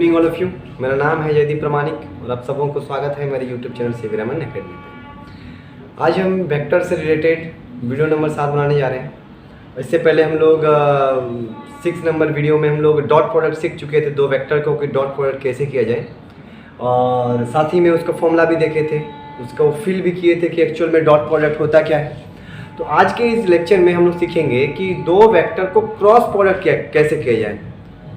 Evening all of you. मेरा नाम है जयदीप प्रमाणिक और आप सबों को स्वागत है मेरे YouTube channel CV Raman academy पे। आज हम वेक्टर से रिलेटेड वीडियो नंबर 7 बनाने जा रहे हैं। इससे पहले हम लोग 6 नंबर वीडियो में हम लोग डॉट प्रोडक्ट सीख चुके थे, दो वेक्टर को कि डॉट प्रोडक्ट कैसे किया जाए, और साथ ही में उसका फॉर्मूला भी देखे थे, उसको फिल भी किए थे कि एक्चुअल में डॉट प्रोडक्ट होता क्या है। तो आज के इस लेक्चर में हम लोग सीखेंगे कि दो वेक्टर को क्रॉस प्रोडक्ट कैसे किया जाए,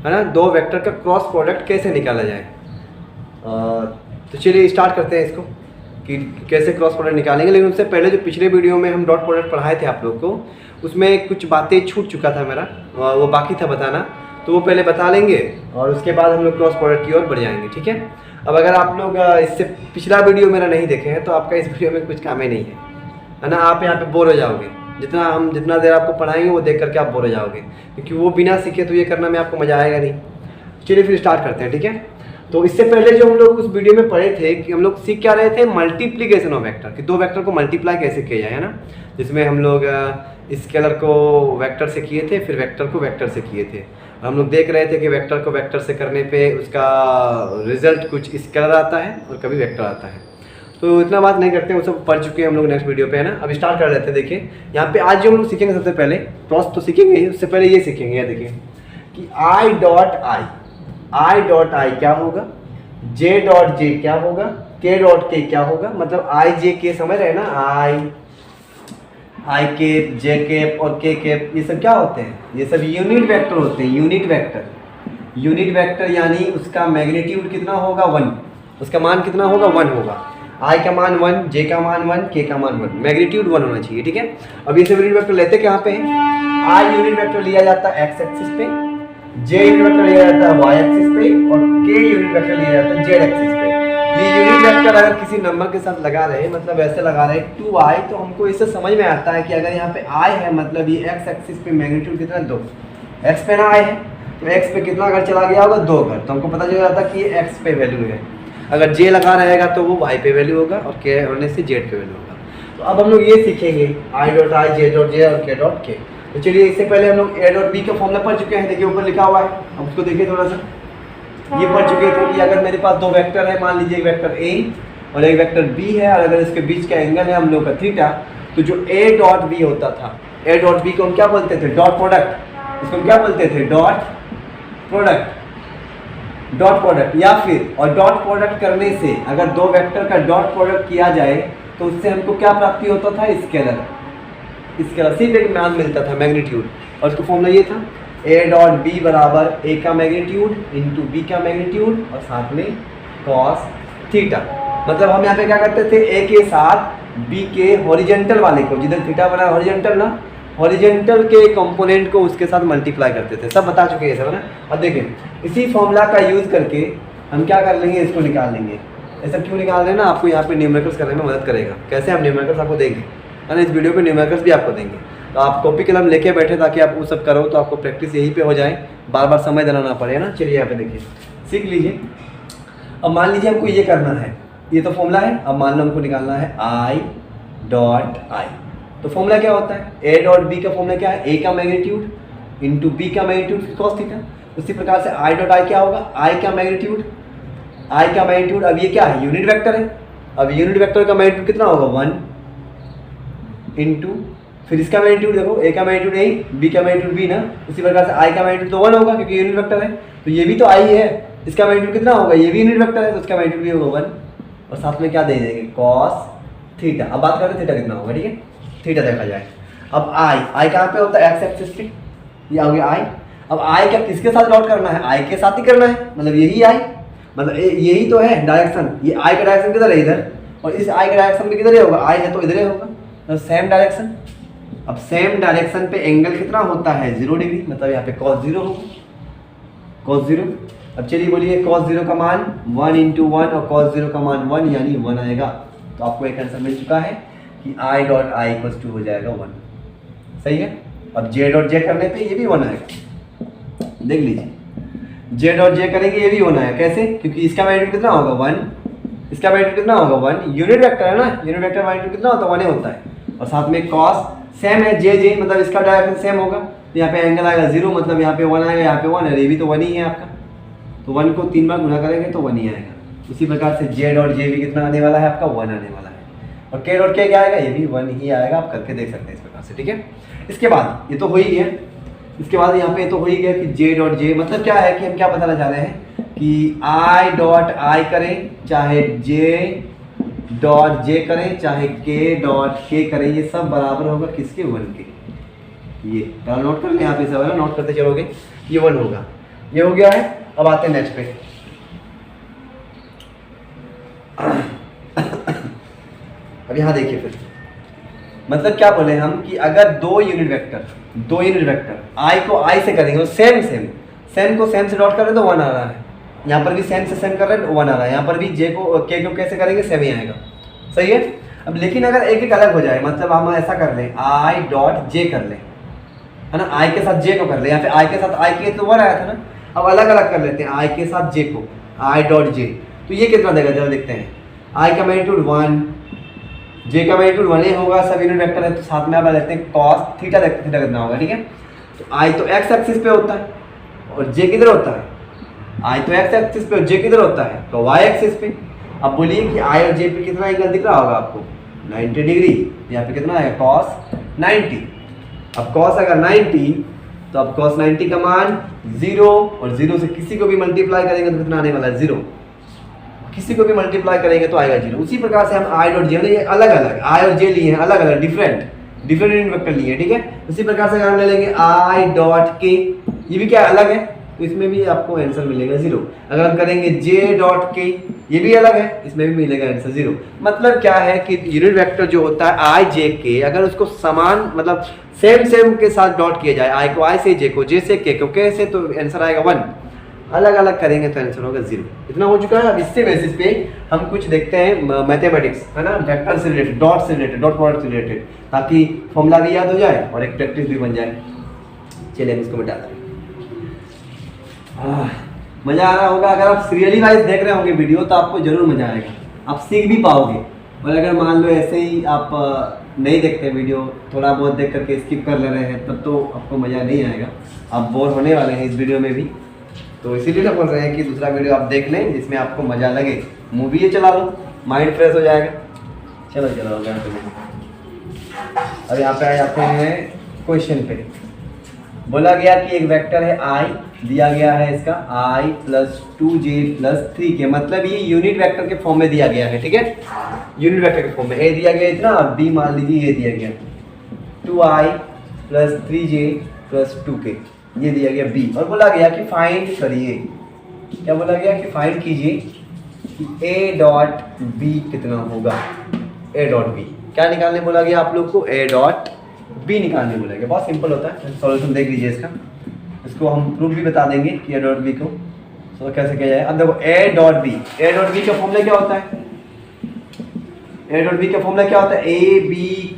है ना, दो वेक्टर का क्रॉस प्रोडक्ट कैसे निकाला जाए। तो चलिए स्टार्ट करते हैं इसको कि कैसे क्रॉस प्रोडक्ट निकालेंगे। लेकिन उससे पहले जो पिछले वीडियो में हम डॉट प्रोडक्ट पढ़ाए थे आप लोग को, उसमें कुछ बातें छूट चुका था मेरा, वो बाकी था बताना, तो वो पहले बता लेंगे और उसके बाद हम लोग क्रॉस प्रोडक्ट की ओर बढ़ जाएंगे, ठीक है। अब अगर आप लोग इससे पिछला वीडियो मेरा नहीं देखे हैं तो आपका इस वीडियो में कुछ काम ही नहीं है ना। आप यहाँ पे बोर हो जाओगे, जितना देर आपको पढ़ाएंगे वो देख करके आप बोर हो जाओगे, क्योंकि वो बिना सीखे तो ये करना में आपको मजा आएगा नहीं। चलिए फिर स्टार्ट करते हैं, ठीक है। तो इससे पहले जो हम लोग उस वीडियो में पढ़े थे कि हम लोग सीख क्या रहे थे, मल्टीप्लीकेशन ऑफ वेक्टर, कि दो वेक्टर को मल्टीप्लाई कैसे किया जाए, है ना। जिसमें हम लोग स्केलर को वेक्टर से किए थे, फिर वेक्टर को वेक्टर से किए थे। हम लोग देख रहे थे कि वेक्टर को वेक्टर से करने पे उसका रिजल्ट कुछ स्केलर आता है और कभी वेक्टर आता है। तो इतना बात नहीं करते हैं, वो सब पढ़ चुके हैं हम लोग नेक्स्ट वीडियो पे, है ना। अब स्टार्ट कर लेते हैं। देखिए यहाँ पे आज जो हम लोग सीखेंगे, सबसे पहले क्रॉस तो सीखेंगे, उससे पहले ये सीखेंगे, ये देखिए कि आई डॉट आई क्या होगा, जे डॉट जे क्या होगा, के डॉट के क्या होगा। मतलब आई जे के समझ रहे हैं ना, आई केप, जे केप और के केप, ये सब क्या होते हैं, ये सब यूनिट वेक्टर होते हैं। यूनिट वेक्टर यानी उसका मैग्नीट्यूड कितना होगा, 1, उसका मान कितना होगा, 1 होगा। आई का मान 1, जे का मान 1, के का मान 1, मैग्नीट्यूड 1 होना चाहिए, ठीक है। अब ये सब यूनिट वेक्टर लेते कहाँ पे हैं, आई यूनिट वेक्टर लिया जाता है एक्स एक्सिस पे, जे यूनिट वेक्टर लिया जाता है वाई एक्सिस पे, और के यूनिट वेक्टर लिया जाता है जेड एक्सिस पे। ये यूनिट वेक्टर अगर किसी नंबर के साथ लगा रहे, मतलब ऐसे लगा रहे 2i, तो हमको इससे समझ में आता है कि अगर यहाँ पे i है, मतलब ये एक्स एक्सिस पे मैग्नीट्यूड कितना है, 2, एक्स पे ना i है तो एक्स पे कितना अगर चला गया होगा, 2 अगर, तो हमको पता चल जाता है कि ये एक्स पे वैल्यू है। अगर जे लगा रहेगा तो वो वाई पे वैल्यू होगा, और के होने से जेड पे वैल्यू होगा। तो अब हम लोग ये सीखेंगे आई डॉट आई, जे डॉट जे और के डॉट के। तो चलिए इससे पहले हम लोग ए डॉट बी का फॉर्मूला पढ़ चुके हैं, देखिए ऊपर लिखा हुआ है, अब उसको देखिए थोड़ा सा। ये पढ़ चुके थे कि अगर मेरे पास दो वेक्टर है, मान लीजिए एक वेक्टर ए और एक वेक्टर बी है, और अगर इसके बीच का एंगल है हम लोग का थीटा, तो जो ए डॉट बी होता था, ए डॉट बी को हम क्या बोलते थे, डॉट प्रोडक्ट। इसको हम क्या बोलते थे, डॉट प्रोडक्ट। या फिर, और डॉट प्रोडक्ट करने से अगर दो वेक्टर का डॉट प्रोडक्ट किया जाए तो उससे हमको क्या प्राप्ति होता था, स्केलर सिर्फ एक मान मिलता था, मैग्नीट्यूड। और उसका फॉर्मूला ये था, ए डॉट बी बराबर ए का मैग्नीट्यूड इंटू बी का मैग्नीट्यूड और साथ में कॉस थीटा। मतलब हम यहाँ पे क्या करते थे, ए के साथ बी के हॉरिजेंटल वाले को, जिधर थीटा बना हॉरिजेंटल ना, हॉरिजेंटल के कंपोनेंट को उसके साथ मल्टीप्लाई करते थे। सब बता चुके हैं सब, है ना। अब देखिए इसी फॉर्मूला का यूज़ करके हम क्या कर लेंगे, इसको निकाल लेंगे। ऐसा क्यों निकाल रहे हैं ना, आपको यहाँ पे न्यूमेरिकल्स करने में मदद करेगा। कैसे हम न्यूमेरिकल्स आपको देंगे, है ना, इस वीडियो पे न्यूमेरिकल्स भी आपको देंगे। तो आप कॉपी कलम लेके बैठे ताकि आप वो सब करो, तो आपको प्रैक्टिस यहीं पे हो जाए, बार बार समय देना ना पड़े, है ना। चलिए यहाँ पे देखिए, सीख लीजिए। अब मान लीजिए हमको ये करना है, ये तो फॉर्मूला है। अब मान लो हमको निकालना है आई डॉट आई, तो फॉर्मूला क्या होता है, ए डॉट बी का फॉर्मूला क्या है, ए का मैग्नीट्यूड इंटू बी का मैग्नीट्यूड कॉस थीटा। उसी प्रकार से आई डॉट आई क्या होगा, आई का मैग्नीट्यूड, अब ये क्या है, यूनिट वेक्टर है। अब यूनिट वेक्टर का मैग्नीट्यूड कितना होगा, 1 इंटू, फिर इसका मैग्नीट्यूड देखो, ए का मैग्नीट्यूड ए, बी का मैग्नीट्यूड बी ना। उसी प्रकार से आई का मैग्नीट्यूड तो 1 होगा क्योंकि यूनिट वेक्टर है। तो ये भी तो आई है, इसका मैग्नीट्यूड कितना होगा, ये भी यूनिट वेक्टर है तो इसका मैग्नीट्यूड भी होगा 1, और साथ में क्या दे देंगे, कॉस थीटा। अब बात करते हैं थीटा कितना होगा, ठीक है, थीटा देखा जाए। अब आई कहाँ पे होता है, एक्स एक्सिस पे, ये आ गया आई। अब आई का किसके साथ डॉट करना है, आई के साथ ही करना है, मतलब यही आई, मतलब यही तो है डायरेक्शन। ये आई का डायरेक्शन किधर है, इधर, और इस आई का डायरेक्शन भी किधर होगा, आई है तो इधर ही होगा, तो सेम डायरेक्शन। अब सेम डायरेक्शन पे एंगल कितना होता है, 0 डिग्री, मतलब यहाँ पे cos 0 होगा, cos 0। अब चलिए बोलिए cos 0 का मान 1 इंटू 1 और cos 0 का मान 1 यानी 1 आएगा। तो आपको एक आंसर मिल चुका है कि I dot I equals to हो जाएगा 1, सही है। अब जे डॉट जे करने पे ये भी 1 आएगा, देख लीजिए, जे डॉट जे करेंगे ये भी 1 आएगा। कैसे, क्योंकि इसका मैग्नीट्यूड कितना होगा, 1, इसका मैग्नीट्यूड कितना होगा, 1, यूनिट वेक्टर है ना, यूनिट वेक्टर मैग्नीट्यूड कितना होता है, 1 ही होता है। और साथ में कॉस सेम है, जे जे मतलब इसका डायरेक्शन सेम होगा, तो यहाँ पे एंगल आएगा 0, मतलब यहाँ पे 1 आएगा, यहाँ पे 1 है, ये भी तो 1 ही है आपका। तो 1 को 3 बार गुना करेंगे तो 1 ही आएगा। उसी प्रकार से जे डॉट जे भी कितना आने वाला है आपका 1 आने वाला है, और के डॉट के क्या आएगा, ये भी 1 ही आएगा। आप करके देख सकते हैं इस प्रकार से, ठीक है। इसके बाद ये तो हो ही गया, इसके बाद यहाँ पे तो हो ही गया कि जे डॉट जे मतलब क्या है कि हम क्या बताना चाह रहे हैं कि आई डॉट आई करें, चाहे जे डॉट जे करें, चाहे के डॉट के करें, ये सब बराबर होगा किसके, 1 के। ये नोट कर लें, यहाँ पे सब नोट करते चलोगे, ये 1 होगा। ये हो गया है। अब आते हैं नेक्स्ट पे। अब यहाँ देखिए फिर मतलब क्या बोले हम कि अगर दो यूनिट वेक्टर आई को आई से करेंगे तो सेम को सेम से डॉट कर रहे हैं तो 1 आ रहा है, यहाँ पर भी सेम से सेम कर रहे हैं तो 1 आ रहा है, यहाँ पर भी जे को के को कैसे करेंगे, सेम ही आएगा, सही है। अब लेकिन अगर एक एक अलग हो जाए, मतलब हम ऐसा कर लें आई डॉट जे कर लें, है ना, आई के साथ जे को कर ले, यहाँ पे आई के साथ आई के तो 1 आया था ना, अब अलग अलग कर लेते हैं आई के साथ जे को, आई डॉट जे, तो ये कितना देगा जरा देखते हैं। आई का मैग्नीट्यूड 1, जे का मैग्नीट्यूड 1 ही होगा, सब यूनिट वेक्टर है तो साथ में आप लेते हैं कॉस थीटा, देखते थीटा कितना होगा, ठीक है। तो आई तो एक्स एक्सिस पे होता है और जे किधर होता है, आई तो एक्स एक्सिस पे और जे किधर होता है, तो वाई एक्सिस पे। अब बोलिए कि आई और जे पे कितना एंगल दिख रहा होगा आपको, 90 डिग्री, यहाँ पे कितना है कॉस 90। अब कॉस अगर 90 तो अब कॉस 90 का मान 0, और 0 से किसी को भी मल्टीप्लाई करेंगे तो कितना आने वाला है, 0। किसी को भी मल्टीप्लाई करेंगे तो आएगा 0। उसी प्रकार से हम आई डॉट जे ये अलग अलग आई और जे लिए हैं, अलग अलग डिफरेंट यूनिट वेक्टर लिए हैं, ठीक है। उसी प्रकार से अगर हम ले लेंगे आई डॉट के, ये भी क्या अलग है, तो इसमें भी आपको आंसर मिलेगा 0। अगर हम करेंगे जे डॉट के, ये भी अलग है, इसमें भी मिलेगा आंसर 0। मतलब क्या है कि यूनिट वेक्टर जो होता है आई जे के, अगर उसको समान मतलब सेम के साथ डॉट किया जाए, आई को आई से, जे को जे से, के को के से, तो आंसर आएगा 1। अलग अलग करेंगे तो आंसर होगा 0। इतना हो चुका है। अब इससे बेसिस पे हम कुछ देखते हैं मैथमेटिक्स, है ना, वेक्टर से रिलेटेड, डॉट से रिलेटेड, डॉट प्रोडक्ट से रिलेटेड, ताकि फॉर्मूला भी याद हो जाए और एक प्रैक्टिस भी बन जाए। चलिए हम इसको मिटाते हैं। मज़ा आ रहा होगा। अगर आप सीरियली वाइज देख रहे होंगे वीडियो तो आपको जरूर मज़ा आएगा, आप सीख भी पाओगे। और अगर मान लो ऐसे ही आप नहीं देखते वीडियो, थोड़ा बहुत देख करके स्किप कर ले रहे हैं, तब तो आपको मज़ा नहीं आएगा, आप बोर होने वाले हैं इस वीडियो में भी। तो इसीलिए बोल रहे हैं कि दूसरा वीडियो आप देख लें जिसमें आपको मज़ा लगे। मूवी ये चला लो, माइंड फ्रेश हो जाएगा। चलो चलो हो गया। अब यहाँ पे आ जाते हैं क्वेश्चन पे। बोला गया कि एक वेक्टर है आई, दिया गया है इसका i + 2j + 3k, मतलब ये यूनिट वेक्टर के फॉर्म में दिया गया है, ठीक है। यूनिट वेक्टर के फॉर्म में a दिया गया इतना, और b मान लीजिए ये दिया गया 2i + 3j + 2k, ये दिया गया b। और बोला गया कि फाइंड करिए, क्या बोला गया कि फाइंड कीजिए कि a डॉट b कितना होगा। a डॉट b क्या निकालने बोला गया आप लोग को, a डॉट b निकालने बोला गया। बहुत सिंपल होता है, सॉल्यूशन देख लीजिए इसका। इसको हम प्रूफ भी बता देंगे कि a डॉट b को तो कैसे किया जाए। अब देखो a डॉट b का फॉर्मूला क्या होता है, a डॉट b का फॉर्मूला क्या होता है, a b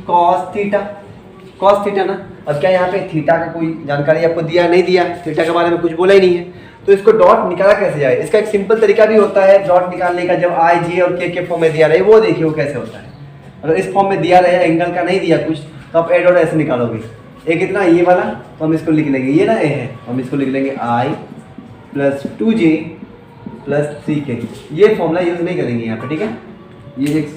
cos थीटा ना। अब क्या यहाँ पे थीटा का कोई जानकारी आपको दिया नहीं दिया, थीटा के बारे में कुछ बोला ही नहीं है, तो इसको डॉट निकाला कैसे जाए। इसका एक सिंपल तरीका भी होता है डॉट निकालने का, जब आई जे और के फॉर्म में दिया रहे वो देखिए वो कैसे होता है। अगर इस फॉर्म में दिया रहे एंगल का नहीं दिया कुछ, तो आप a डॉट ऐसे निकालोगे, ए कितना ये वाला, तो हम इसको लिख लेंगे, ये ना ए है, हम इसको लिख लेंगे i + 2j + 3k। ये फॉर्मूला यूज़ नहीं करेंगे यहाँ पे, ठीक है। ये एक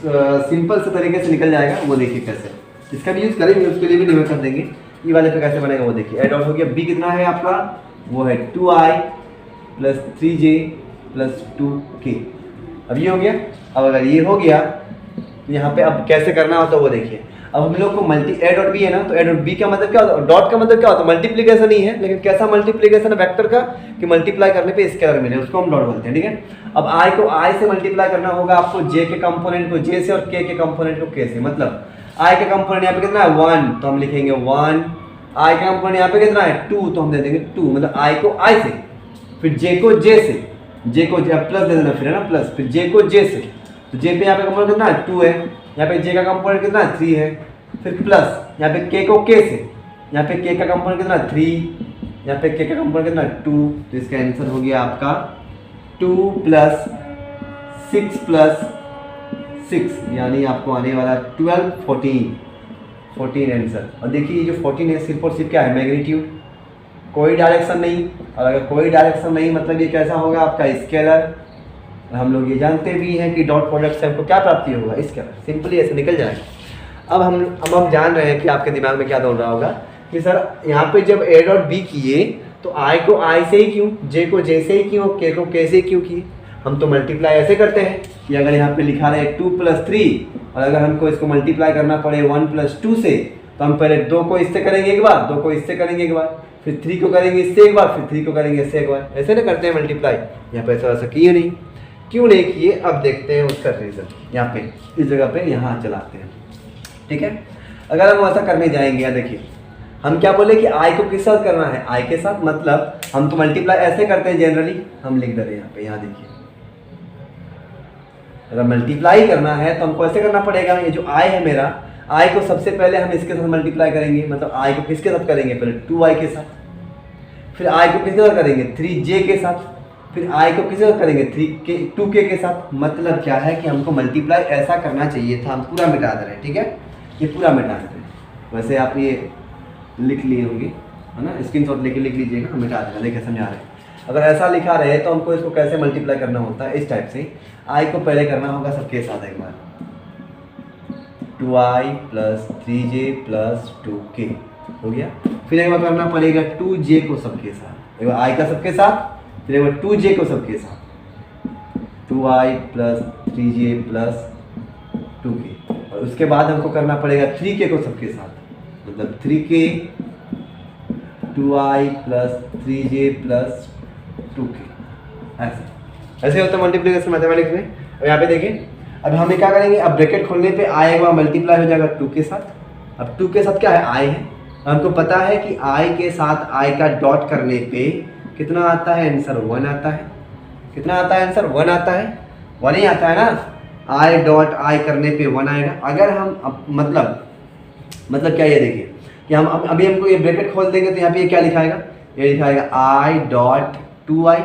सिंपल से तरीके से निकल जाएगा, वो देखिए कैसे। इसका भी यूज़ करेंगे, उसके लिए भी निकल कर देंगे। ये वाले पे कैसे बनेगा वो देखिए। a डॉट हो गया, b कितना है आपका, वो है 2i + 3j + 2k। अब ये हो गया। अब अगर ये हो गया तो यहाँ पे अब कैसे करना होता है वो देखिए। अब हम लोग को a डॉट b है ना, तो a डॉट b का मतलब क्या होता है, डॉट का मतलब क्या होता है, मल्टीप्लीकेशन ही है, लेकिन कैसा मल्टीप्लीकेशन है वेक्टर का कि मल्टीप्लाई करने पे स्केलर मिले, उसको हम डॉट बोलते हैं, ठीक है। अब i को i से मल्टीप्लाई करना होगा आपको, j के कंपोनेंट को j से और k के कंपोनेंट को k से। मतलब i का कंपोनेंट यहाँ पे कितना है 1, तो हम लिखेंगे 1, i का कंपोनेंट यहाँ पे कितना है 2, तो हम दे देंगे 2। मतलब i को i से, फिर j को j से, j को प्लस दे देना फिर, है ना, प्लस, फिर j को j से, तो j पे यहाँ पे कंपोनेंट कितना है 2 है, यहाँ पे j का कंपोनेंट कितना है 3 है, फिर प्लस यहाँ पे k को k से, यहाँ पे k का कंपोनेंट कितना 3, यहाँ पे k का कंपोनेंट कितना 2, तो इसका आंसर हो गया आपका 2 + 6 + 6, यानी आपको आने वाला 12 14 आंसर। और देखिए ये जो 14 है सिर्फ और सिर्फ क्या है, मैग्नीट्यूड, कोई डायरेक्शन नहीं, और अगर कोई डायरेक्शन नहीं मतलब ये कैसा होगा आपका स्केलर। हम लोग ये जानते भी हैं कि डॉट प्रोडक्ट से हमको क्या प्राप्ति होगा, स्केलर, सिंपली ऐसे निकल जाएगा। अब हम जान रहे हैं कि आपके दिमाग में क्या दौड़ रहा होगा कि सर यहाँ पे जब ए डॉट बी किए तो आई को आई से ही क्यों, जे को जे से ही क्यों, के को के से क्यों किए। हम तो मल्टीप्लाई ऐसे करते हैं कि अगर यहाँ पे लिखा रहे 2 + 3 और अगर हमको इसको मल्टीप्लाई करना पड़े 1 + 2 से तो हम पहले 2 को इससे करेंगे एक बार, 2 को इससे करेंगे एक बार, फिर 3 को करेंगे इससे एक बार, फिर 3 को करेंगे इससे एक बार, ऐसे ना करते हैं मल्टीप्लाई। यहाँ पे ऐसा किए नहीं, क्यों नहीं किए अब देखते हैं उसका रीज़न। यहाँ पे इस जगह पे यहाँ चलाते हैं, ठीक है। अगर हम ऐसा करने जाएंगे, या देखिए हम क्या बोले कि आई को किस साथ करना है, आई के साथ, मतलब हम तो मल्टीप्लाई ऐसे करते हैं जनरली, हम लिख दे रहे हैं यहाँ पे, यहाँ देखिए अगर मल्टीप्लाई करना है तो हमको ऐसे करना पड़ेगा। ये जो आई है मेरा, आई को सबसे पहले हम इसके साथ मल्टीप्लाई करेंगे, मतलब आई को किसके साथ करेंगे, पहले 2i के साथ, फिर आई को किसके साथ करेंगे 3j के साथ, फिर आई को किसके साथ करेंगे 2k के साथ। मतलब क्या है कि हमको मल्टीप्लाई ऐसा करना चाहिए था, हम पूरा मिटा दे रहे हैं, ठीक है, ये पूरा मिटा दे रहे हैं। वैसे आप ये लिख लिए होंगे, है ना, स्क्रीनशॉट लेके लिख लीजिएगा, हम मिटा देना, देखिए समझा रहे हैं। अगर ऐसा लिखा रहे तो हमको इसको कैसे मल्टीप्लाई करना होता है, इस टाइप से। आई को पहले करना होगा सबके साथ एक बार, 2i + 3j + 2k हो गया। फिर एक बार करना पड़ेगा 2j को सबके साथ, एक बार आई का सबके साथ, फिर एक बार 2j को सबके साथ, 2i + 3j + 2k, और उसके बाद हमको करना पड़ेगा 3k को सबके साथ, मतलब 3k 2i + 3j + 2k। ऐसे होता है मल्टीप्लिकेशन मैथमेटिक्स में। और यहाँ पे देखिए अब हमें क्या करेंगे, अब ब्रैकेट खोलने पे आई एक बार मल्टीप्लाई हो जाएगा 2 के साथ। अब 2 के साथ क्या है, आई है, हमको पता है कि आई के साथ आई का डॉट करने पे कितना आता है आंसर, 1 आता है। कितना आता है आंसर, 1 आता है, 1 ही आता है ना। आई डॉट आई करने पे 1 आएगा। अगर हम मतलब क्या, ये देखिए कि हम अभी हमको ये ब्रैकेट खोल देंगे तो यहाँ पे ये क्या लिखाएगा, ये लिखाएगा आई डॉट 2i,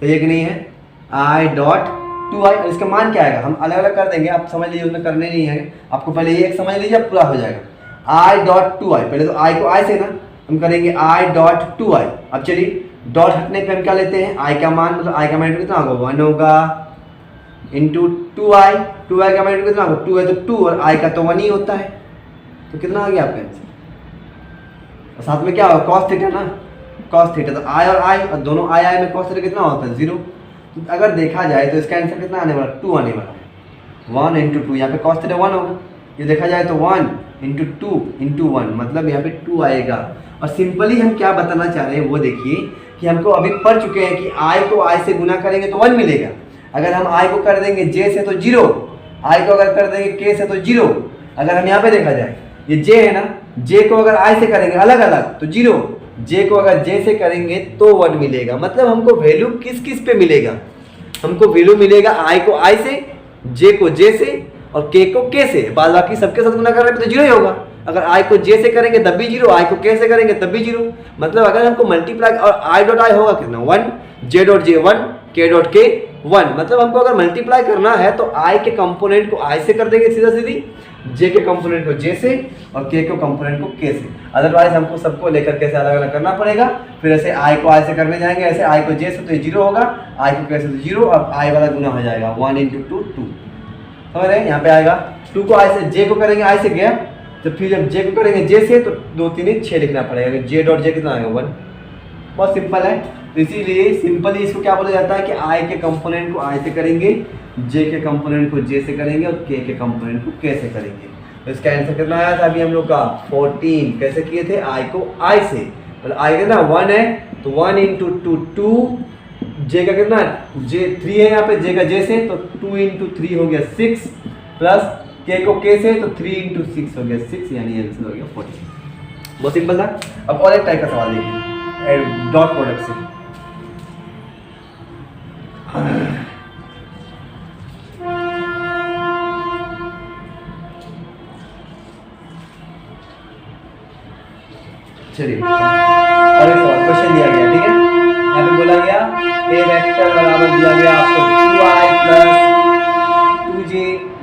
सही है कि नहीं है, आई डॉट 2i। और इसका मान क्या आएगा, हम अलग अलग कर देंगे, आप समझ लीजिए, उसमें करने नहीं है आपको, पहले ये एक समझ लीजिए, अब पूरा हो जाएगा। आई डॉट 2i, पहले तो आई को आई से ना हम करेंगे आई डॉट 2i। अब चलिए डॉट हटने पे हम क्या लेते हैं, आई का मान, मतलब आई का मान कितना होगा, 1 होगा, इंटू 2i, 2i का मान कितना होगा, 2 है तो 2, और आई का तो 1 ही होता है, तो कितना आ गया आपका आंसर। और साथ में क्या होगा, कॉस थीटा ना, कॉस थीटा, तो आई और आई, और दोनों आई में कॉस थीटा कितना होता है, 0। तो अगर देखा जाए तो इसका आंसर कितना आने वाला, 2 आने वाला है, 1 × 2, यहाँ पे कॉस थीटा 1 होगा, ये देखा जाए तो 1 × 2 × 1, मतलब यहाँ पे 2 आएगा। और सिंपली हम क्या बताना चाह रहे हैं वो देखिए कि हमको अभी पढ़ चुके हैं कि आई को आई से गुना करेंगे तो 1 मिलेगा। अगर हम आई को कर देंगे जे से तो 0, आई को अगर कर देंगे के से तो 0। अगर हम यहाँ पे देखा जाए, ये जे है ना, जे को अगर आई से करेंगे अलग अलग तो 0, जे को अगर जे से करेंगे तो 1 मिलेगा। मतलब हमको वैल्यू किस किस पे मिलेगा, हमको वैल्यू मिलेगा आई को आई से, जे को जे से, और के को के से। बाद बाकी सबके साथ गुना करने पे तो 0 ही होगा। अगर आई को जे से करेंगे तब भी 0, आई को के से करेंगे तब भी 0। मतलब अगर हमको मल्टीप्लाई, और आई डॉट आई होगा कितना, 1, जे डॉट जे 1, के डॉट के 1। मतलब हमको अगर मल्टीप्लाई करना है तो आई के कंपोनेंट को आई से कर देंगे सीधा सीधी, जे के कंपोनेंट को जे से, और के के कंपोनेंट को के से। अदरवाइज हमको सबको लेकर कैसे अलग अलग करना पड़ेगा। फिर ऐसे आई को आई से करने जाएंगे, ऐसे आई को जे से तो 0 होगा, आई को के से तो 0, और आई वाला गुना हो जाएगा 1 × 2 2। समझ रहे हैं, यहाँ पे आएगा 2 को आई से, जे को करेंगे आई से गया, तो फिर जब जे को करेंगे जे से तो 2 3 6 लिखना पड़ेगा, जे डॉट जे कितना आएगा 1। बहुत सिंपल है, तो इसीलिए सिंपली इसको क्या बोला जाता है कि आई के कंपोनेंट को आई से करेंगे, जे के कंपोनेंट को जे से करेंगे, और के कंपोनेंट को के से करेंगे। तो इसका आंसर कितना आया था अभी हम लोग का 14। कैसे किए थे, आई को आई से, मतलब आई कितना 1 है तो 1 × 2 2, जे का कितना जे 3 है, यहाँ पे जे का जे से तो 2 × 3 हो गया 6, प्लस के को के से तो 3 × 6 हो गया 6, यानी आंसर हो गया 14। बहुत सिंपल था। अब और एक टाइप का सवाल देखिए डॉट प्रोडक्ट से। चलिए और एक सवाल क्वेश्चन दिया गया, ठीक है, यहाँ पे बोला गया ए वेक्टर बराबर दिया गया आपको 2i + 2j -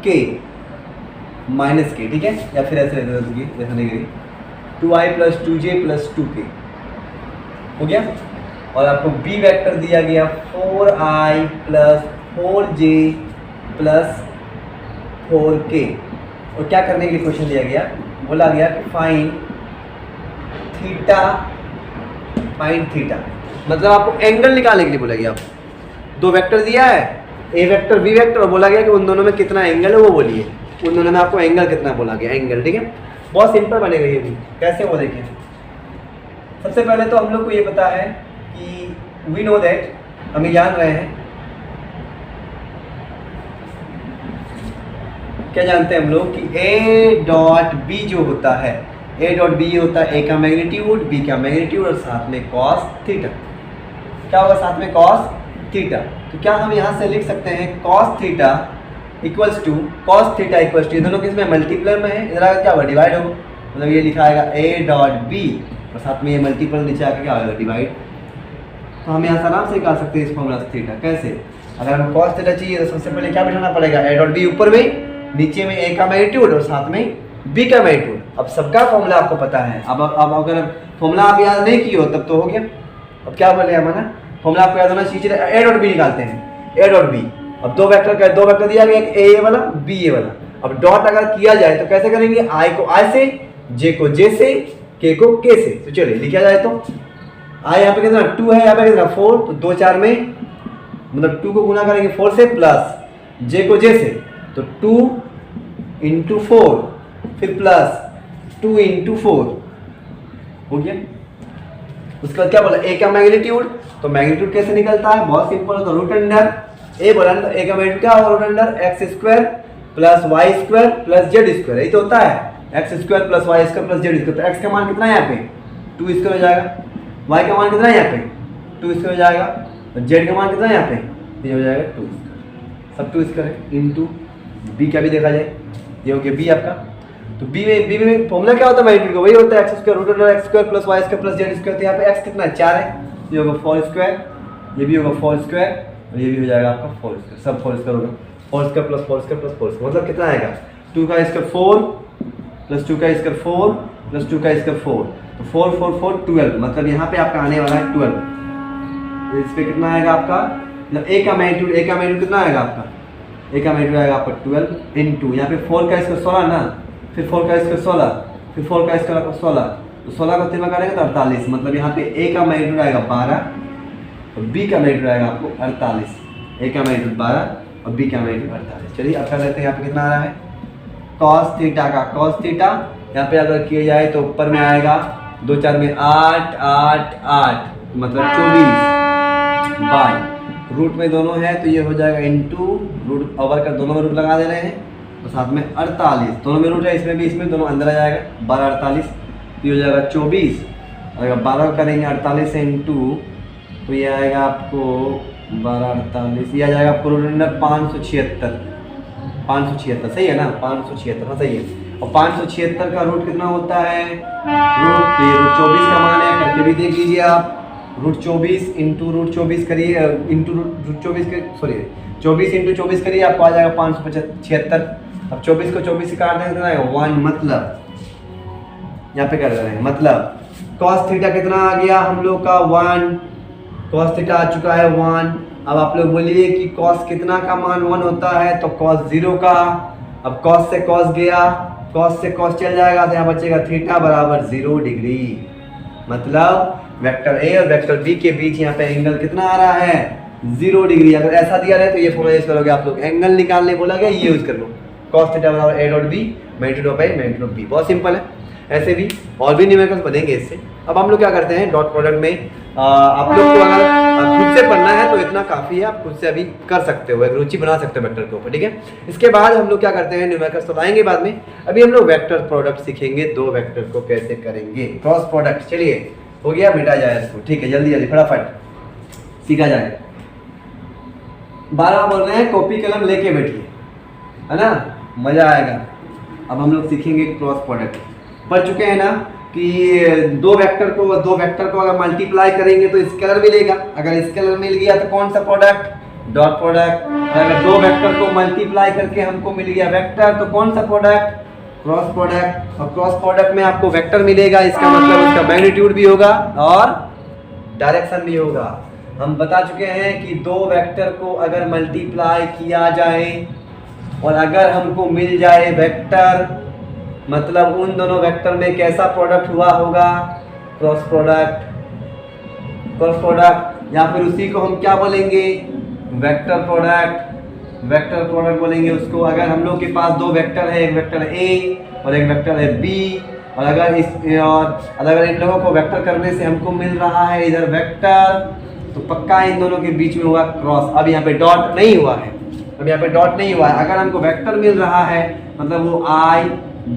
k, ठीक है, या फिर ऐसे रहते जैसा नहीं करिए 2i plus 2j plus 2k हो गया। और आपको बी वेक्टर दिया गया 4i plus 4j plus 4k। और क्या करने के लिए क्वेश्चन दिया गया, बोला गया कि फाइंड थीटा, मतलब आपको एंगल निकालने के लिए बोला गया। आपको दो वेक्टर दिया है, ए वेक्टर बी वेक्टर, और बोला गया कि उन दोनों में कितना एंगल है वो बोलिए। उन दोनों में आपको एंगल कितना बोला गया, एंगल, ठीक है। बहुत सिंपल बनेगा ये भी, कैसे वो देखें। सबसे पहले तो हम लोग को ये पता है कि वी नो दैट, हम जान रहे हैं, क्या जानते हैं हम लोग कि ए डॉट बी जो होता है, ए डॉट बी होता है ए का मैग्नीट्यूड, बी का मैग्नीट्यूड और साथ में कॉस थीटा। क्या होगा साथ में कॉस थीटा। तो क्या हम यहाँ से लिख सकते हैं कॉस थीटा इक्वल्स टू ये दोनों किसमें मल्टीप्लर में है, इधर आकर क्या होगा डिवाइड होगा, मतलब ये लिखा आएगा ए डॉट बी और साथ में ये मल्टीपल नीचे आकर क्या होगा डिवाइड। तो हम यहाँ से आराम से निकाल सकते हैं इस फॉर्मूला से थीटा। कैसे, अगर हमें कॉस थीटा चाहिए तो सबसे पहले क्या बिठाना पड़ेगा, ए डॉट बी ऊपर में, नीचे में ए का मैग्नीट्यूड और साथ में बी का मैग्नीट्यूड। अब सबका फॉर्मूला आपको पता है। अब अगर फॉर्मूला आप याद नहीं किए हो तब तो हो गया। अब क्या बोले हमारा फॉर्मूला आपको याद होना चाहिए। ए डॉट बी निकालते हैं, ए डॉट बी। अब दो वेक्टर दिया गया, एक ए वाला बी ए वाला। अब डॉट अगर किया जाए तो कैसे करेंगे, आई को आई से, जे को जे से, के को के से। तो चलिए लिखा जाए तो आई यहाँ पे कितना 2 है, यहाँ पे कितना 4, तो 2 4 में मतलब 2 को गुना करेंगे 4 से प्लस जे को जे से, तो 2 इंटू 4 फिर प्लस 2 इंटू 4 हो गया। उसके बाद क्या बोला ए का मैग्नीट्यूड, तो मैग्नीट्यूड कैसे निकलता है, बहुत सिंपल, तो रूट अंडर ए बोला ना, तो ए का मैग्नीट्यूड क्या होगा root under X square plus Y square plus Z square. यही तो होता है X square plus Y square plus Z square. तो एक्स का मान कितना है यहाँ पे 2 स्क्वायर हो जाएगा, वाई का मान कितना है यहाँ पे 2 स्क्वायर हो जाएगा, और जेड का मान कितना है यहाँ पे ये हो जाएगा 2 स्क्वायर। सब 2 स्क्वायर है इंटू बी का भी देखा जाए, ये हो गया बी आपका। तो बी में फॉर्मूला क्या होता है मैग्नीट्यूड का, वही होता है X square root under X square plus Y square plus Z square. तो यहाँ पे एक्स कितना है 4 है, ये होगा 4 स्क्वायर, ये भी होगा 4 स्क्वायर और ये भी हो जाएगा आपका 4 स्क्वायर। सब 4 स्क्वायर होगा, 4 square plus 4 square plus 4 square, मतलब कितना आएगा 2 का स्क्वायर 4 प्लस 2 का स्क्वायर 4 प्लस 2 का स्क्वायर 4, तो 4 4 4 12, मतलब यहाँ पे आपका आने वाला है 12। तो इस पे कितना आएगा आपका, मतलब ए का मैग्नीट्यूड कितना आएगा आपका, ए का मैग्नीट्यूड आएगा आपका 12 इंटू यहाँ पे 4 का स्क्वायर 16 ना, फिर 4 का स्क्वायर 16, फिर 4 का स्क्वायर 16, तो 16 को 3 में करेंगे तो 48, मतलब यहाँ पे ए का मैग्नीट्यूड आएगा 12 और बी का मैग्नीट्यूड आएगा आपको 48। ए का मैग्नीट्यूड 12 और बी का मैग्नीट्यूड 48। चलिए अब कर लेते हैं यहाँ पे कितना आ रहा है कॉस थीटा का, कॉस थीटा यहाँ पे अगर किया जाए तो ऊपर में आएगा 2 4 में 8 8 8, मतलब 24 बाई रूट में दोनों है तो ये हो जाएगा इंटू रूट ओवर का, दोनों में रूट लगा दे रहे हैं तो साथ में 48, दोनों में रूट है इसमें भी इसमें, दोनों अंदर आ जाएगा 12 48, तो ये हो जाएगा 24। अगर 12 करेंगे 48 से इंटू तो ये आएगा आपको 12 48, ये आ जाएगा आपको रूट अंडर 576, 576 सही है ना, 576 हाँ सही है। और 576 का रूट कितना होता है, रूट 24 का मान है, करके भी देख लीजिए आप। रूट 24 इंटू रूट 24 करिए, इंटू रूट 24 के सॉरी 24 इंटू 24 करिए, आपको आ जाएगा 576। अब 24 को 24 से काट देंगे कितना आएगा 1, मतलब यहाँ पे कर रहे हैं, मतलब कॉस थीटा कितना आ गया हम लोग का 1, कॉस थीटा आ चुका है 1। अब आप लोग बोलिए कि कॉस कितना का मान 1 होता है, तो कॉस 0 का। अब कॉस से कॉस गया, कॉस से कॉस चल जाएगा तो यहाँ बचेगा थीटा बराबर 0 डिग्री, मतलब वेक्टर ए और वेक्टर बी के बीच यहाँ पे एंगल कितना आ रहा है 0 डिग्री। अगर ऐसा दिया रहे तो ये फॉर्मूला यूज करोगे आप लोग, एंगल निकालने बोला गया ये यूज कर लो, कॉस थीटा बराबर A dot B magnitude of A magnitude of B. बहुत सिंपल है, ऐसे भी और भी न्यूमेरिकल्स बनेंगे इससे। अब हम लोग क्या करते हैं डॉट प्रोडक्ट में, आप लोग को अगर खुद से पढ़ना है तो इतना काफ़ी है, आप खुद से अभी कर सकते हो, एक रुचि बना सकते हो वेक्टर के ऊपर, ठीक है। इसके बाद हम लोग क्या करते हैं न्यूमेरिकल्स तो आएंगे बाद में, अभी हम लोग वेक्टर प्रोडक्ट सीखेंगे, दो वेक्टर को कैसे करेंगे, क्रॉस प्रोडक्ट। चलिए हो गया, मिटा जाए इसको, ठीक है, जल्दी जल्दी फटाफट सीखा जाए। 12 बोल रहे हैं कॉपी कलम लेके बैठिए, है ना, मजा आएगा। अब हम लोग सीखेंगे क्रॉस प्रोडक्ट। पढ़ चुके हैं ना कि दो वेक्टर को अगर मल्टीप्लाई करेंगे तो स्केलर मिलेगा, अगर स्केलर मिल गया तो कौन सा प्रोडक्ट, डॉट प्रोडक्ट। अगर दो वेक्टर को मल्टीप्लाई करके हमको मिल गया वेक्टर तो कौन सा प्रोडक्ट, क्रॉस प्रोडक्ट, और क्रॉस प्रोडक्ट में आपको वेक्टर मिलेगा, इसका मतलब उसका मैग्नीट्यूड भी होगा और डायरेक्शन भी होगा। हम बता चुके हैं कि दो वेक्टर को अगर मल्टीप्लाई किया जाए और अगर हमको मिल जाए वेक्टर, मतलब उन दोनों वेक्टर में कैसा प्रोडक्ट हुआ होगा, क्रॉस प्रोडक्ट। क्रॉस प्रोडक्ट या फिर उसी को हम क्या बोलेंगे, वेक्टर प्रोडक्ट। वेक्टर प्रोडक्ट बोलेंगे उसको। अगर हम लोग के पास दो वेक्टर है, एक वेक्टर ए और एक वेक्टर है बी, और अगर इन लोगों को वेक्टर करने से हमको मिल रहा है इधर वेक्टर, तो पक्का इन दोनों के बीच में हुआ क्रॉस। अब यहाँ पे डॉट नहीं हुआ है, अब यहाँ पे डॉट नहीं हुआ है। अगर हमको वेक्टर मिल रहा है मतलब वो आई,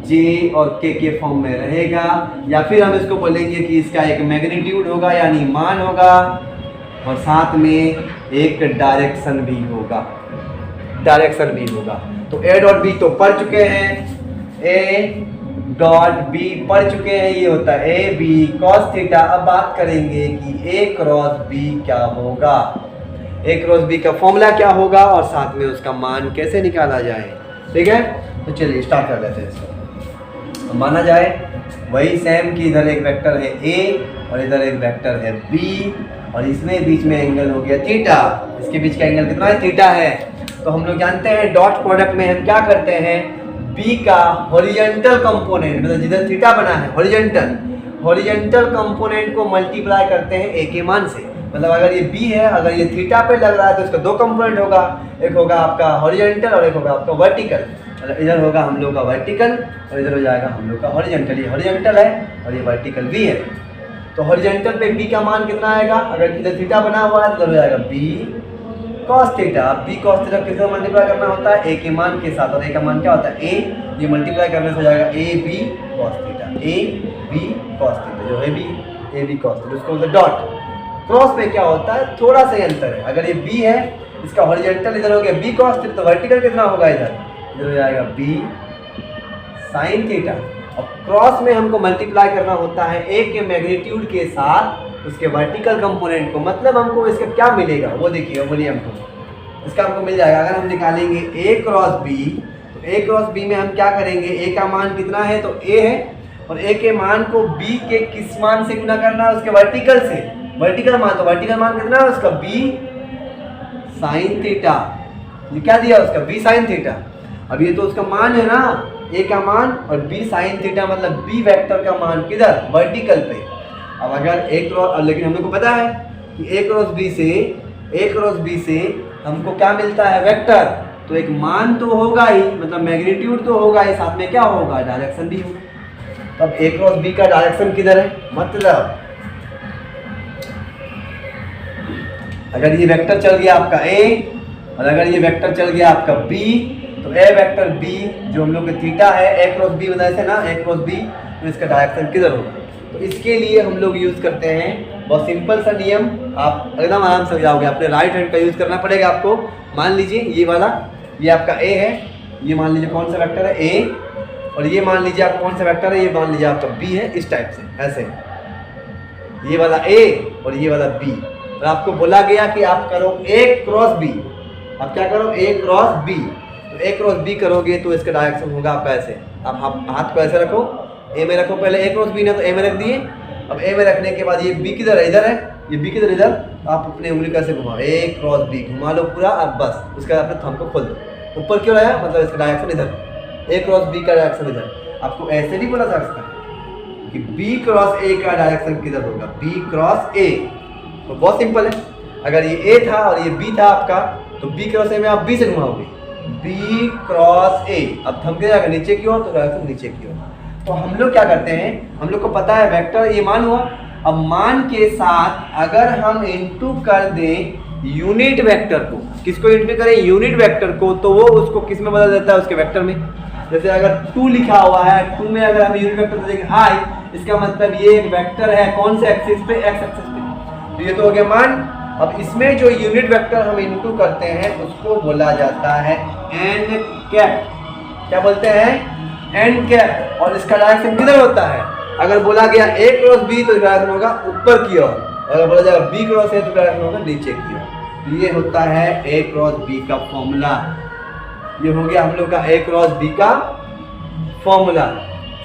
जे और के फॉर्म में रहेगा, या फिर हम इसको बोलेंगे कि इसका एक मैग्नीट्यूड होगा यानी मान होगा, और साथ में एक डायरेक्शन भी होगा, डायरेक्शन भी होगा। तो ए डॉट बी तो पढ़ चुके हैं, ए डॉट बी पढ़ चुके हैं, ये होता है ए बी कॉस थीटा। अब बात करेंगे कि ए क्रॉस बी क्या होगा, ए क्रॉस बी का फॉर्मूला क्या होगा और साथ में उसका मान कैसे निकाला जाए। ठीक है, तो चलिए स्टार्ट कर लेते हैं इसको। माना जाए वही सेम कि इधर एक वेक्टर है ए और इधर एक वेक्टर है बी, और इसमें बीच में एंगल हो गया थीटा। इसके बीच का एंगल कितना है, थीटा है। तो हम लोग जानते हैं डॉट प्रोडक्ट में हम क्या करते हैं, बी का हॉरिजॉन्टल कंपोनेंट, मतलब जिधर थीटा बना है हॉरिजॉन्टल कंपोनेंट को मल्टीप्लाई करते हैं ए के मान से। मतलब अगर ये बी है, अगर ये थीटा पे लग रहा है तो इसका दो कंपोनेंट होगा, एक होगा आपका हॉरिजॉन्टल और एक होगा आपका वर्टिकल। मतलब इधर होगा हम लोग का वर्टिकल और इधर हो जाएगा हम लोग का हॉरिजॉन्टल। ये हॉरिजॉन्टल है और ये वर्टिकल भी है। तो हॉरिजॉन्टल पे बी का मान कितना आएगा, अगर इधर थीटा बना हुआ है तो इधर हो जाएगा b cos theta. B cos theta किससे मल्टीप्लाई करना होता है, ए के मान के साथ, और ए का मान क्या होता है ए, ये मल्टीप्लाई करने से हो जाएगा a b cos theta, a b cos theta जो है b a b cos theta. उसको बोलते डॉट। क्रॉस पे क्या होता है, थोड़ा सा अंतर है। अगर ये बी है, इसका हॉरिजॉन्टल इधर हो गया बी कॉस थीटा, तो वर्टिकल कितना होगा इधर हो जाएगा बी साइन थीटा। और क्रॉस में हमको मल्टीप्लाई करना होता है ए के मैग्नीट्यूड के साथ उसके वर्टिकल कंपोनेंट को। मतलब हमको इसका क्या मिलेगा वो देखिए, बोलिए हमको इसका हमको मिल जाएगा। अगर हम निकालेंगे ए क्रॉस बी, तो ए क्रॉस बी में हम क्या करेंगे, ए का मान कितना है तो ए है, और ए के मान को बी के किस मान से गुना करना है, उसके वर्टिकल से। वर्टिकल मान, तो वर्टिकल मान कितना है उसका बी साइन थीटा। ये क्या दिया उसका बी साइन थीटा। अब ये तो उसका मान है ना, ए का मान और बी साइन थीटा, मतलब बी वेक्टर का मान किधर, वर्टिकल पे। अब अगर ए क्रॉस, लेकिन हम लोग को पता है कि ए क्रॉस बी से हमको क्या मिलता है, वेक्टर। तो एक मान तो होगा ही, मतलब मैग्नीट्यूड तो होगा ही, साथ में क्या होगा, डायरेक्शन भी होगा। तब ए क्रॉस बी का डायरेक्शन किधर है, मतलब अगर ये वेक्टर चल गया आपका ए और अगर ये वेक्टर चल गया आपका बी, तो ए वेक्टर बी जो हम लोग का थीटा है, ए क्रॉस बी बताए थे ना, ए क्रॉस बी, तो इसका डायरेक्शन किधर होगा। तो इसके लिए हम लोग यूज़ करते हैं बहुत सिंपल सा नियम, आप एकदम आराम से जाओगे। अपने राइट हैंड का यूज़ करना पड़ेगा आपको। मान लीजिए ये वाला, ये आपका ए है, ये मान लीजिए कौन सा वेक्टर है ए, और ये मान लीजिए आपका कौन सा वेक्टर है, ये मान लीजिए आपका बी है। इस टाइप से ऐसे ये वाला ए और ये वाला बी, और आपको बोला गया कि आप करो ए क्रॉस बी। आप क्या करो, ए क्रॉस बी। तो ए क्रॉस बी करोगे तो इसका डायरेक्शन होगा आपका ऐसे। आप हाथ को ऐसे रखो, ए में रखो, पहले ए क्रॉस बी ने तो ए में रख दिए। अब ए में रखने के बाद ये बी किधर है, इधर है, ये बी किधर इधर। तो आप अपने उंगली कैसे घुमाओ, ए क्रॉस बी घुमा लो पूरा। अब बस उसके बाद अपने थंब को खोल दो। ऊपर क्यों रहा, मतलब इसका डायरेक्शन इधर, ए क्रॉस बी का डायरेक्शन इधर। आपको ऐसे नहीं बोला जा सकता कि बी क्रॉस ए का डायरेक्शन किधर होगा, बी क्रॉस ए। तो बहुत सिंपल है, अगर ये ए था और ये बी था आपका, तो बी क्रॉस ए में आप बी से घुमाओगे, बी क्रॉस ए। अब थंब के जाएगा नीचे की ओर, तो डायरेक्शन नीचे की ओर। तो हम लोग क्या करते हैं, हम लोग को पता है वेक्टर ये मान हुआ। अब मान के साथ अगर हम इनटू कर दें यूनिट वेक्टर को, किसको इनटू करें, यूनिट वेक्टर को, तो वो उसको किस में बदल देता है, उसके वेक्टर में। जैसे अगर 2 लिखा हुआ है, 2 में अगर हम यूनिट वेक्टर देखेंगे आई, इसका मतलब ये एक वेक्टर है कौन से एक्सिस पे, एक्स एक्सिस पे। तो ये तो हो गया मान। अब इसमें जो यूनिट वेक्टर हम इनटू करते हैं उसको बोला जाता है एन कैप। क्या बोलते हैं, एन कैप। और इसका डायरेक्शन किधर होता है, अगर बोला गया ए क्रॉस बी तो डायरेक्शन होगा ऊपर की ओर, अगर बोला जाएगा बी क्रॉस ए तो डायरेक्शन होगा नीचे की ओर। ये होता है ए क्रॉस बी का फॉर्मूला। ये हो गया हम लोग का ए क्रॉस बी का फॉर्मूला,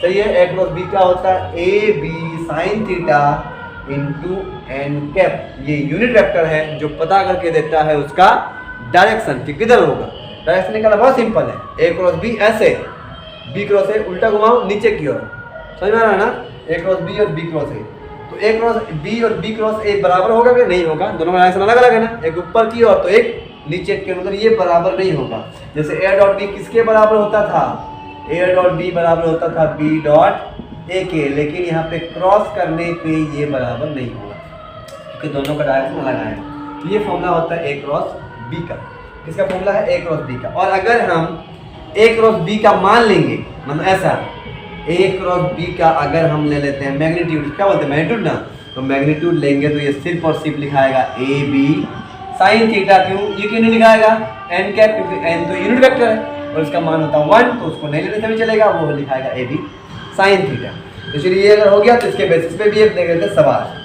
सही है। ए क्रॉस बी क्या होता है, a b sine theta into n cap. ये यूनिट वेक्टर है जो पता करके देता है उसका डायरेक्शन कि किधर होगा। डायरेक्शन निकालना बहुत सिंपल है। ए क्रॉस बी ऐसे, बी क्रॉस ए उल्टा घुमाओ नीचे की ओर, समझ में आ रहा है ना। ए क्रॉस बी और बी क्रॉस ए, तो ए क्रॉस बी और बी क्रॉस ए बराबर होगा कि नहीं होगा, दोनों का डायरेक्शन अलग अलग है ना, एक ऊपर की ओर तो एक नीचे की ओर, मतलब ये बराबर नहीं होगा। जैसे ए डॉट बी किसके बराबर होता था, ए डॉट बी बराबर होता था बी डॉट ए के, लेकिन यहाँ पे क्रॉस करने पे ये बराबर नहीं होगा क्योंकि दोनों का डायरेक्शन अलग है। तो ये फॉर्मूला होता है ए क्रॉस बी का। किसका फॉर्मूला है, ए क्रॉस बी का। और अगर हम ए क्रॉस बी का मान लेंगे, मतलब ऐसा ए क्रॉस बी का अगर हम ले लेते हैं मैग्नीट्यूड, क्या बोलते हैं मैग्नीट्यूड ना, तो मैग्नीट्यूड लेंगे तो ये सिर्फ और सिर्फ लिखाएगा ए बी साइन थीटा। क्यों, ये क्यों नहीं लिखाएगा एन कैप, क्योंकि एन तो यूनिट वेक्टर है और इसका मान होता है 1, तो उसको नहीं लेने से भी चलेगा, वो लिखाएगा ए बी साइन थीटा। इसलिए ये अगर हो गया तो इसके बेसिस पे भी एक देख लेते हैं सवाल।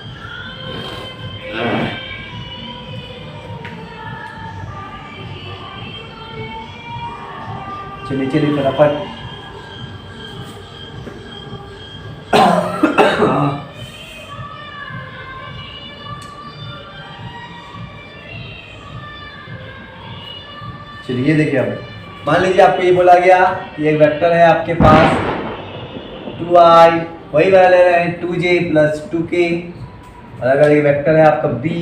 चलिए चलिए फटाफट। चलिए देखिए, अब मान लीजिए आपको ये बोला गया कि एक वेक्टर है आपके पास 2i, वही वाला ले रहे हैं 2j प्लस 2k। और अगर ये वेक्टर है आपका b,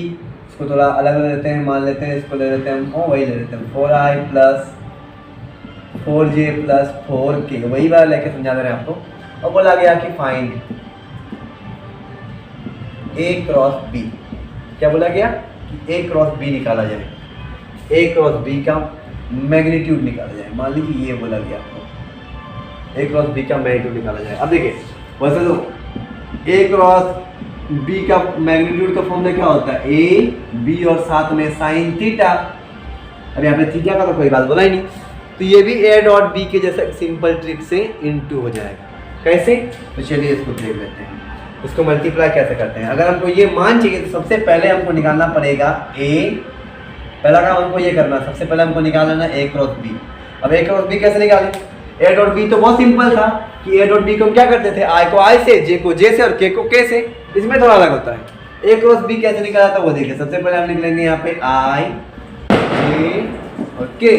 इसको थोड़ा अलग ले लेते हैं, मान लेते हैं इसको ले लेते हैं हम, वही ले लेते हैं 4i plus 4j plus 4k, वही वाला लेके समझा दे रहे हैं आपको। और बोला गया कि फाइंड ए क्रॉस बी, क्या बोला गया कि ए क्रॉस बी निकाला जाए, ए क्रॉस बी का मैग्नीट्यूड निकाला जाए। मान लीजिए ये बोला गया आपको ए क्रॉस बी का मैग्नीट्यूड निकाला जाए। अब देखिए वैसे तो ए क्रॉस बी का मैग्नीट्यूड का फॉर्मूला क्या होता है, ए बी और साथ में साइन थीटा। अब यहाँ पे थीटा का तो कोई बात बोला ही नहीं, तो ये भी ए डॉट बी के जैसा सिंपल ट्रिक से इनटू हो जाएगा। कैसे, तो चलिए इसको देख लेते हैं, इसको मल्टीप्लाई कैसे करते हैं। अगर हमको ये मान चाहिए तो सबसे पहले हमको निकालना पड़ेगा ए, पहला काम हमको ये करना, सबसे पहले हमको निकालना ए क्रॉस बी। अब ए क्रॉस बी कैसे निकालें, ए डॉट बी तो बहुत सिंपल था कि ए डॉट बी को हम क्या करते थे, आई को आई से, जे को जे से और के को के से। इसमें थोड़ा अलग होता है। ए क्रॉस बी कैसे निकाला था वो देखिए। सबसे पहले हम लिख लेंगे यहाँ पे आई जे और के,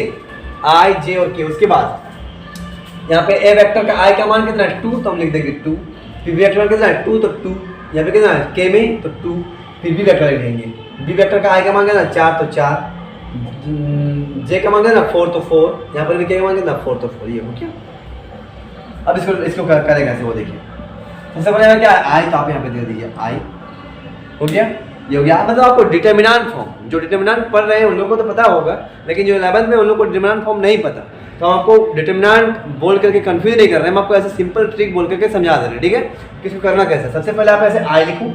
आई जे और के। उसके बाद यहाँ पे ए वेक्टर का आई का मान कितना है 2, तो हम लिख देंगे 2। फिर बी वेक्टर कितना है 2, तो 2। यहाँ पे कितना है के में, तो 2। फिर बी वेक्टर लिखेंगे, बी वेक्टर का आई का मान कितना 4, तो 4। जे का मान कितना 4, तो 4। यहाँ पर भी के का मान कितना 4, तो 4। ये हो गया। अब इसको करेगा ऐसे, वो देखिए सबसे पहले क्या आई, तो आप यहाँ पे दे दीजिए आई, हो गया, ये हो गया। मतलब आपको डिटर्मिनेंट फॉर्म, जो डिटर्मिनेंट पढ़ रहे हैं उन लोगों को तो पता होगा, लेकिन जो 11th में उन लोगों को डिटर्मिनेंट फॉर्म नहीं पता, तो हम आपको डिटर्मिनेंट बोल करके कंफ्यूज नहीं कर रहे हैं, हम आपको ऐसे सिंपल ट्रिक बोल करके समझा दे रहे हैं, ठीक है। किसको करना कैसे, सबसे पहले आप ऐसे आई लिखो।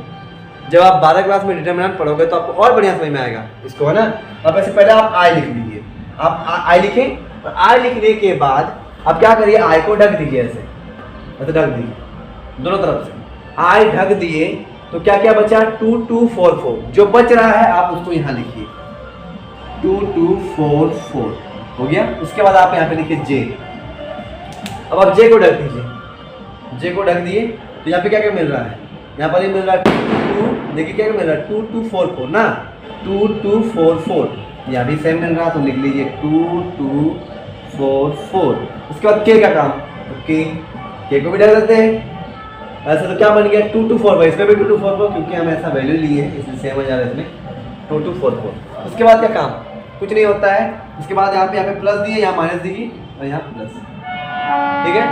जब आप 12 क्लास में डिटर्मिनेंट पढ़ोगे तो आपको और बढ़िया समझ में आएगा इसको, है ना। अब ऐसे पहले आप आई लिख लीजिए, आप आई लिखें, और आई लिखने के बाद आप क्या करिए, आई को ढक दीजिए, ऐसे ढक दीजिए दोनों तरफ से। आई ढक दिए तो क्या क्या बचा, 2 2 4 4। जो बच रहा है आप उसको यहाँ लिखिए 2 2 4 4, हो गया। उसके बाद आप यहाँ पे लिखिए जे। अब आप जे को ढक दीजिए, जे को ढक दिए तो यहाँ पे क्या क्या मिल रहा है, यहाँ पर ये मिल रहा है 2, देखिए क्या मिल रहा है 2 2 4 4 ना, 2 2 4 4। यहाँ भी सेम मिल रहा है तो लिख लीजिए 2 2 4 4। उसके बाद के का काम, तो के को भी ढक देते हैं। ऐसे तो क्या बन गया 2 2 4 4, इसमें भी 2 2 4 4, क्योंकि हम ऐसा वैल्यू लिए इसलिए सेम हो जा रहा है इसमें 2 2 4 4। उसके बाद क्या काम, कुछ नहीं होता है। उसके बाद यहाँ पे प्लस दिए, यहाँ माइनस दिए और यहाँ प्लस, ठीक है,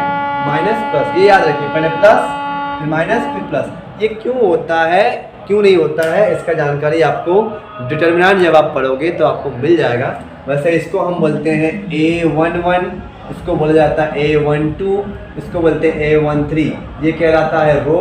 माइनस प्लस, ये याद रखिए, पहले प्लस फिर माइनस फिर प्लस। ये क्यों होता है, क्यों नहीं होता है, इसका जानकारी आपको डिटर्मिनेंट जब आप पढ़ोगे तो आपको मिल जाएगा। वैसे इसको हम बोलते हैं A11, इसको बोला जाता है A12, इसको बोलते हैं A13। ये कहलाता है रो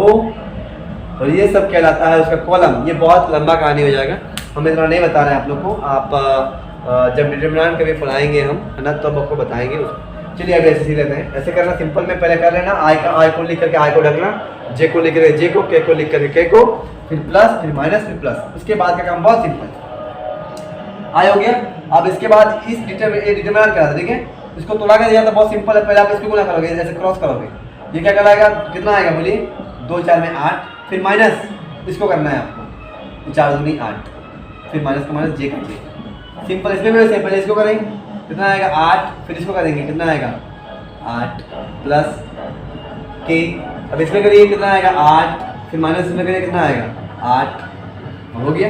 और ये सब कहलाता है उसका कॉलम। ये बहुत लंबा कहानी हो जाएगा, हम इतना नहीं बता रहे हैं आप लोग को। आप जब डिटर्मिनेंट कभी पढ़ाएंगे हम, है ना, तब आपको बताएंगे उसको। चलिए अब ऐसे सीख लेते हैं। ऐसे करना सिंपल में पहले कर लेना, आई को लिख करके आई को ढकना, जे को लिख करके जे को, के को लिख करके के को, फिर प्लस फिर माइनस फिर प्लस। उसके बाद का काम बहुत सिंपल, आई हो गया। अब इसके बाद इस डिटर्मिनेंट क्या था, ठीक है, इसको तोड़ा के दिया था, बहुत सिंपल है। पहले आप इसको गुना करोगे, जैसे क्रॉस करोगे, ये क्या कहलाएगा, कितना आएगा बोलिए, 2 4 में 8, फिर माइनस इसको करना है आपको, 4 दूनी 8, फिर माइनस का माइनस जे का जे, सिंपल। इसमें भी वैसे पहले इसको करेंगे, कितना आएगा 8, फिर इसको करेंगे, कितना आएगा 8 प्लस के, अब इसमें करिए कितना आएगा 8, फिर माइनस इसमें करिए कितना आएगा 8, हो गया।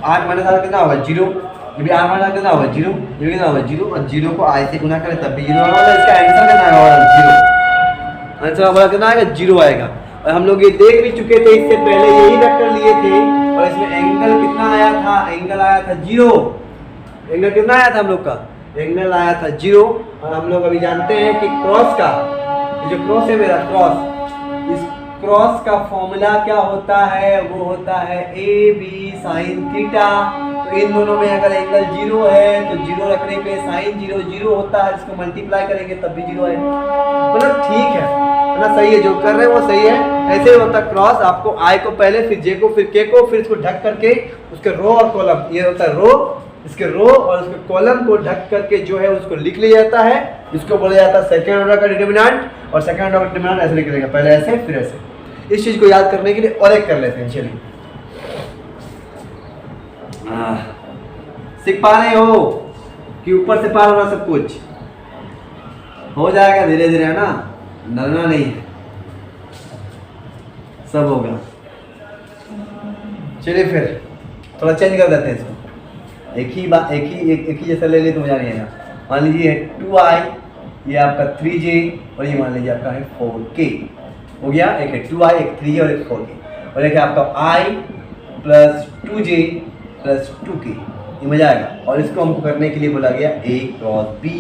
8 माइनस 8 कितना होगा 0, ये भी 8 माइनस कितना होगा 0, ये भी कितना होगा 0, और 0 को आई से गुना करें तब भी 0 होगा, इसका आंसर कितना आएगा 0, आंसर हमारा कितना आएगा 0 आएगा। और हम लोग ये देख भी चुके थे, इससे पहले यही वेक्टर लिए थे, और इसमें एंगल कितना आया था, एंगल आया था 0, एंगल कितना आया था हम लोग का, एंगल आया था 0। और हम लोग अभी जानते हैं कि क्रॉस का, जो क्रॉस है मेरा क्रॉस, इस क्रॉस का फॉर्मूला क्या होता है, वो होता है ए बी साइन थीटा। तो इन दोनों में अगर एंगल 0 है तो 0 रखने पे साइन 0 0 होता है, इसको मल्टीप्लाई करेंगे तब भी 0 है, मतलब ठीक है ना, सही है, जो कर रहे हैं वो सही है। ऐसे ही होता है क्रॉस, आपको आई को पहले, फिर जे को, फिर के को, फिर इसको ढक करके उसके रो और कॉलम, ये होता है रो, इसके रो और उसके कॉलम को ढक करके जो है उसको लिख लिया जाता है, इसको बोला जाता है सेकंड ऑर्डर का डिटरमिनेंट। और सेकंड ऑर्डर का डिटरमिनेंट ऐसे लिख लेंगे, पहले ऐसे फिर ऐसे। इस चीज को याद करने के लिए और एक कर लेते हैं, चलिए सीख पा रहे हो कि ऊपर से पार होना सब कुछ हो जाएगा धीरे धीरे, है ना, डरना नहीं है, सब होगा। चलिए फिर थोड़ा चेंज कर देते हैं इसको, एक ही जैसा ले लिए तो मजा नहीं आएगा। मान लीजिए 2i, ये आपका 3j, और ये मान लीजिए आपका है 4k, हो गया। एक है 2i, एक 3j और एक 4k, और एक है आपका i plus 2j plus 2k, ये मजा आएगा। और इसको हमको करने के लिए बोला गया a cross b,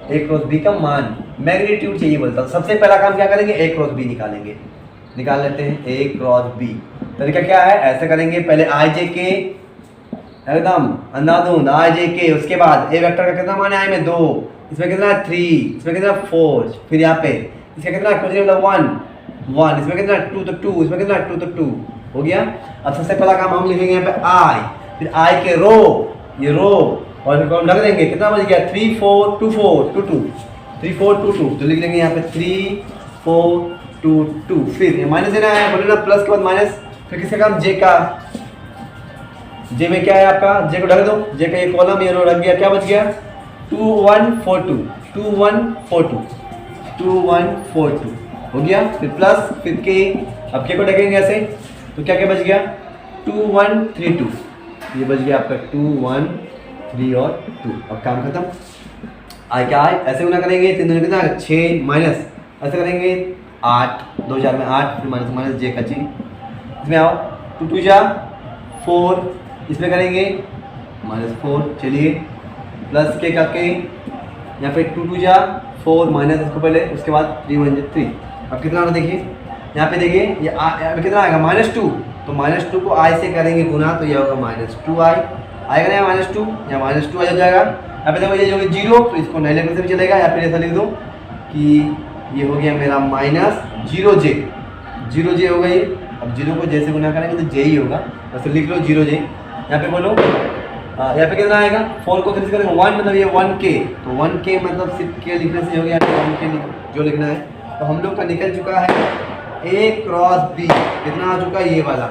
a cross b का मान मैग्नीट्यूड चाहिए बोलता हूँ। सबसे पहला काम क्या करेंगे, a क्रॉस b निकालेंगे, निकाल लेते हैं a क्रॉस b। तरीका क्या है, ऐसे करेंगे, पहले i j k एकदम अंधाधुंध i j k, उसके बाद a वेक्टर का कितना मान है i में 2, इसमें कितना 3, इसमें कितना 4, फिर यहाँ पे इसका कितना कुछ नहीं मतलब 1, इसमें कितना 2 तो 2, इसमें कितना 2 तो 2, हो गया। अब सबसे पहला काम हम लिखेंगे यहाँ पे i, फिर i के रो, ये रो, और फिर हम रख देंगे, कितना बच गया 3 4 2 4 2 2 3 4 2 2, तो लिख देंगे यहाँ पे 3 4 2 2, फिर माइनस देना है, बोले ना प्लस के बाद माइनस, फिर किसका काम j का, जे में क्या है आपका, जे को ढक दो, जे का ये कॉलम ये रो रख गया, क्या बच गया 2 1 4 2 2 1 4 2 2 1 4 2, हो गया। फिर प्लस, फिर के, अब के को ढकेंगे ऐसे, तो क्या क्या बच गया 2 1 3 2, ये बच गया आपका 2 1 3 और 2, अब काम खत्म। आई क्या आए, ऐसे गुना करेंगे, 3 दूनी कितना 6, माइनस ऐसे करेंगे 8, 2 4 में 8, फिर माइनस माइनस जे का जे, इसमें आओ 2 2 जा 4, इसमें करेंगे -4, चलिए प्लस के का के, या फिर 2 2 जा 4 माइनस इसको पहले, उसके बाद 3 1 3। अब कितना आना देखिए, यहाँ पे देखिए ये कितना आएगा -2, तो -2 को i से करेंगे गुना, तो ये होगा -2i, आएगा ना -2, या -2 आ जाएगा। यहाँ पे देखो ये जो 0, तो इसको नए लेकर से भी चलेगा, या फिर ऐसा लिख दो कि ये हो गया मेरा -0j, 0j हो गई। अब 0 को जैसे गुना करेंगे तो j ही होगा, वैसे लिख लो 0j। यहाँ पे बोलो यहाँ पे कितना आएगा, 4 को 3 से करेंगे 1, मतलब ये 1k, तो 1k मतलब सिर्फ k लिखने से हो गया, 1k जो लिखना है। तो हम लोग का निकल चुका है a क्रॉस b, कितना आ चुका है ये वाला,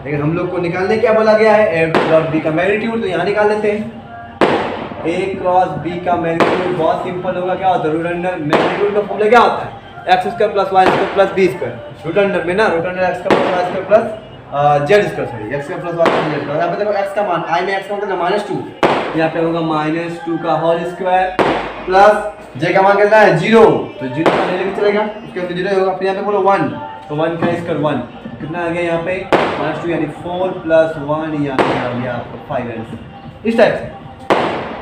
लेकिन हम लोग को निकालने क्या बोला गया है, a क्रॉस b का मैग्नीट्यूड, तो यहाँ निकाल लेते हैं। a क्रॉस b का मैग्नीट्यूड बहुत सिंपल होगा, क्या होता है रूट अंडर, मैग्नीट्यूड का फॉर्मूला क्या होता है x square plus y square plus b square, root under में ना, root under x square plus y square plus Z square, sorry x square plus y square z square. यहाँ पे देखो x का मान, i में x का मतलब -2, यहाँ पे होगा -2 का होल स्क्वायर प्लस j का मान कितना है 0, तो 0 का ले लेके चलेगा, उसके बाद 0 होगा। फिर यहाँ पे बोलो 1, तो 1 का स्क्वायर 1, कितना आ गया यहाँ पे -2 यानी 4 प्लस 1 यानी आ गया आपको 5 आंसर। इस टाइप से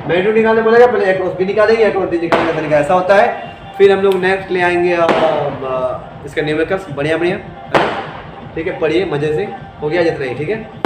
मैग्नीट्यूड निकालने बोलेगा, पहले a क्रॉस b निकालेंगे, a क्रॉस b निकालने का तरीका ऐसा होता है। फिर हम लोग नेक्स्ट ले आएंगे इसका न्यूमेरिकल्स, बढ़िया बढ़िया, ठीक है, पढ़िए मजे से, हो गया जितना ही, ठीक है।